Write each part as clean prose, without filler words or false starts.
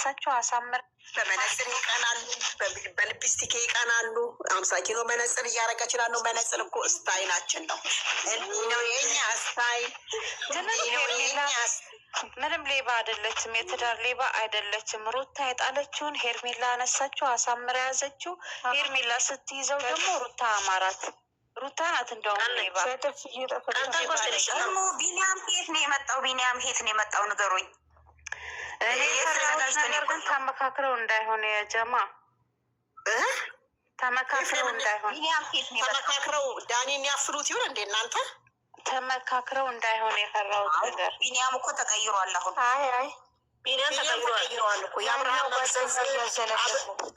አነሳቸው አሳምር በመነጽር ይቀናሉ፣ በልፕስቲክ ይቀናሉ። 50 ኪሎ መነጽር እያደረገች ነው። መነጽር እኮ ስታይላችን ነው። እንዲህ ነው የኛ ስታይል። ምንም ሌባ አይደለችም፣ የትዳር ሌባ አይደለችም። ሩታ የጣለችውን ሄርሜላ አነሳችው፣ አሳምር የያዘችው። ሄርሜላ ስትይዘው ደግሞ ሩታ አማራት። ሩታ ናት እንደውም ሌባ። ቢኒያም ሄት ነው የመጣው። ቢኒያም ሄት ነው የመጣው። ንገሩኝ። ግን ተመካክረው እንዳይሆን የጀማ ተመካክረው እንዳይሆን ተመካክረው ዳኒን ያፍሩት ይሁን እንዴ እናንተ? ተመካክረው እንዳይሆን የፈራሁት ነገር። ቢኒያም እኮ ተቀይሯል አሁን። ቢኒያም ተቀይሯል እኮ። የአብርሃም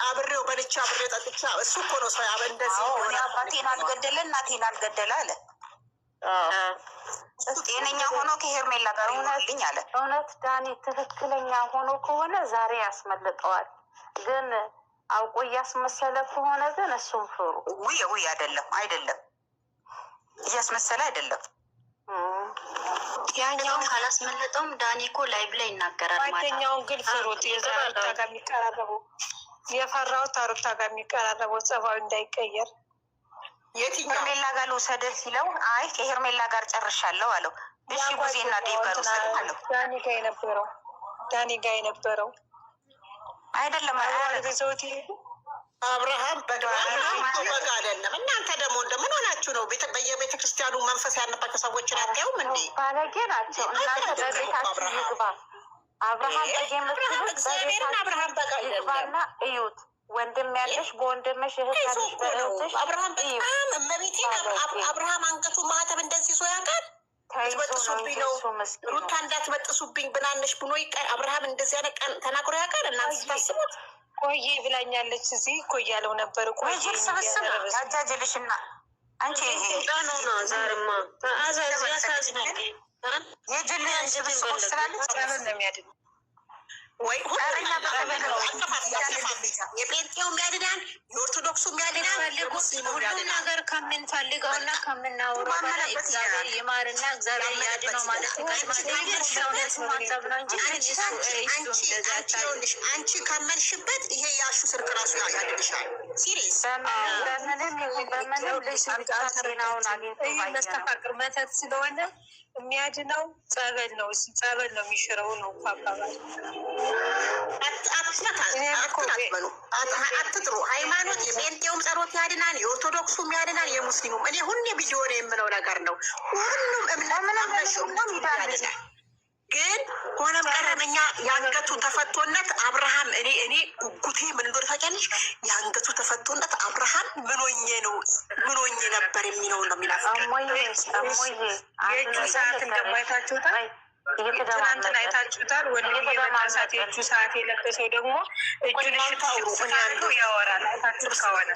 አብሬው በልቻ አብሬው ጠጥቻ እሱ እኮ ነው ሰው እንደዚህ አባቴን አልገደለ እናቴን አልገደለ አለ። ጤነኛ ሆኖ ከሄርሜላ ጋር ይሆንልኝ አለ። እውነት ዳኒ ትክክለኛ ሆኖ ከሆነ ዛሬ ያስመልጠዋል። ግን አውቆ እያስመሰለ ከሆነ ግን እሱም ፍሩ። ውይ አይደለም እያስመሰለ አይደለም። ያኛውን ካላስመለጠውም ዳኒ እኮ ላይቭ ላይ ይናገራል። ጓደኛውን ግን ፍሩት። የሩታ ጋር የሚቀራረበው የፈራሁት ሩታ ጋር የሚቀራረበው ጸባዩ እንዳይቀየር። ሄርሜላ ጋር ልውሰድህ ሲለው አይ ከሄርሜላ ጋር ጨርሻለሁ አለው። እሺ ጉዜና ዴቭ ጋር ልውሰድህ አለው። ዳኒ ጋር የነበረው አይደለም አብርሃም በግ አይደለም። እናንተ ደግሞ እንደምን ሆናችሁ ነው? በየቤተ ክርስቲያኑ መንፈስ ያለባቸው ሰዎችን አታዩም እንዴ? ባለጌ ናቸው እናንተ። በቤታችሁ ይግባ አብርሃም አብርሃም በቃ ይግባና እዩት። ወንድም ያለሽ በወንድምሽ እህት ያለሽ በእህትሽ። አብርሃም በጣም እመቤቴን አብርሃም አንገቱ ማህተብ እንደዚህ ሶ ያውቃል። ትበጥሱብኝ ነው ሩታ እንዳትበጥሱብኝ ብናነሽ ብሎ ይቀር። አብርሃም እንደዚህ ያለ ቀን ተናግሮ ያውቃል? እናንተ ስታስቡት ቆየ ብላኛለች። እዚህ እኮ እያለው ነበር። ቆይ ስብስብ ያጃጅልሽና አንቺ ዛርማ የጅል ስብስቦች ስላለች ጸበል ነው የሚያድነው ወይ የጴንጤውም ያድናል፣ የኦርቶዶክሱም ያድናል። ሁሉም ነገር ከምንፈልገውና ከምናወራው በላይ እግዚአብሔር ይማርና እግዚአብሔር ያድነው ማለት ማሰብ ነው እንጂ አንቺ ካመንሽበት ይሄ ያሹ ስርቅ ራሱ ያድንሻል። ሲሪየስ መስተፋቅር መተት ስለሆነ የሚያድነው ጸበል ነው። ጸበል ነው የሚሽረው ነው አባባል። አትጥሩ። ሃይማኖት የጴንጤውም ጸሎት ያድናል፣ የኦርቶዶክሱም ያድናል፣ የሙስሊሙም። እኔ ሁሌ ቪዲዮ ነው የምለው ነገር ነው። ሁሉም እምነት ያድናል። ግን ሆነም ቀረም እኛ የአንገቱ ተፈቶነት አብርሃም እኔ ጉጉቴ ምን እንደሆነ ታውቂያለሽ? የአንገቱ ተፈቶነት አብርሃም ምኖኜ ነበር የሚለው ነው የሚላት። የእጁ ሰዓት እንደማይታችሁታል። ትናንትና አይታችሁታል። ወንድዬ በታሳት የእጁ ሰዓት የለበሰው ደግሞ እጁን ሽታው ያወራል። አይታችሁት ከሆነ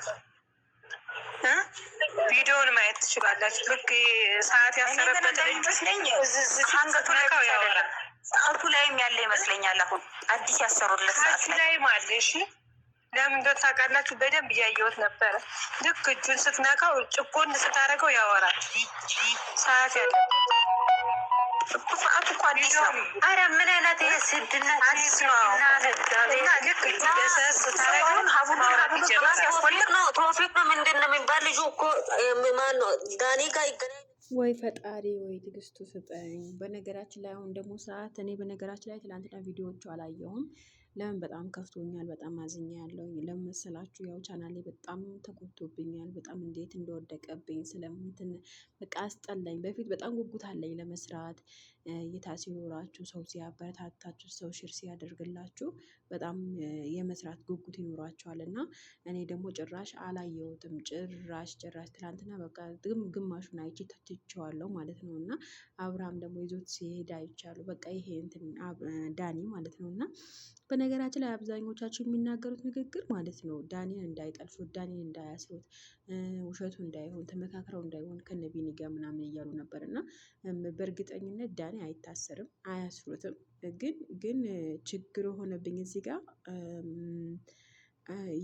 ቪዲዮውን ማየት ትችላላችሁ። ልክ ሰዓት ያሰረበት አንገቱ ነካው ያወራል። ሰዓቱ ላይም ያለ ይመስለኛል። አሁን አዲስ ያሰሩለት ሰዓት ላይም አለ። እሺ ለምን እንደው ታውቃላችሁ? በደንብ እያየሁት ነበረ። ልክ እጁን ስትነካው ጭቆን ስታደርገው ያወራል። ሰዓት ያለ ሰዓቱ እኮ አዲስ ነው። ኧረ ምን አይነት የስድነት አዲስ ነው። ልክ እጁ ደሰስ ስታደርገው ቶፊቅ ነው ምንድን ነው የሚባል ልጁ እኮ ማን ነው ዳኒ ጋር ይገናኝ። ወይ ፈጣሪ ወይ ትዕግስቱ ስጠኝ። በነገራችን ላይ አሁን ደግሞ ሰዓት እኔ በነገራችን ላይ ትላንትና ቪዲዮዎቹ አላየሁም። ለምን በጣም ከፍቶኛል። በጣም አዝኛ ያለው ለምን መሰላችሁ? ያው ቻናሌ በጣም ተጎድቶብኛል። በጣም እንዴት እንደወደቀብኝ ስለምንትን በቃ አስጠላኝ። በፊት በጣም ጉጉት አለኝ ለመስራት እይታ ሲኖራችሁ፣ ሰው ሲያበረታታችሁ፣ ሰው ሽር ሲያደርግላችሁ በጣም የመስራት ጉጉት ይኖራችኋል። እና እኔ ደግሞ ጭራሽ አላየሁትም። ጭራሽ ትላንትና በቃ ግማሹን አይቼ ተችቼዋለሁ ማለት ነው። እና አብርሃም ደግሞ ይዞት ሲሄድ አይቻለሁ። በቃ ይሄ እንትን ዳኒ ማለት ነው። እና በነገራችን ላይ አብዛኞቻችሁ የሚናገሩት ንግግር ማለት ነው ዳኒን እንዳይጠልፉት፣ ዳኒን እንዳያስሩት፣ ውሸቱ እንዳይሆን፣ ተመካክረው እንዳይሆን ከነቢኒ ጋር ምናምን እያሉ ነበር። እና በእርግጠኝነት ዳኒ አይታሰርም፣ አያስሩትም። ግን ችግር የሆነብኝ እዚህ ጋር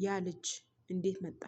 ያ ልጅ እንዴት መጣ?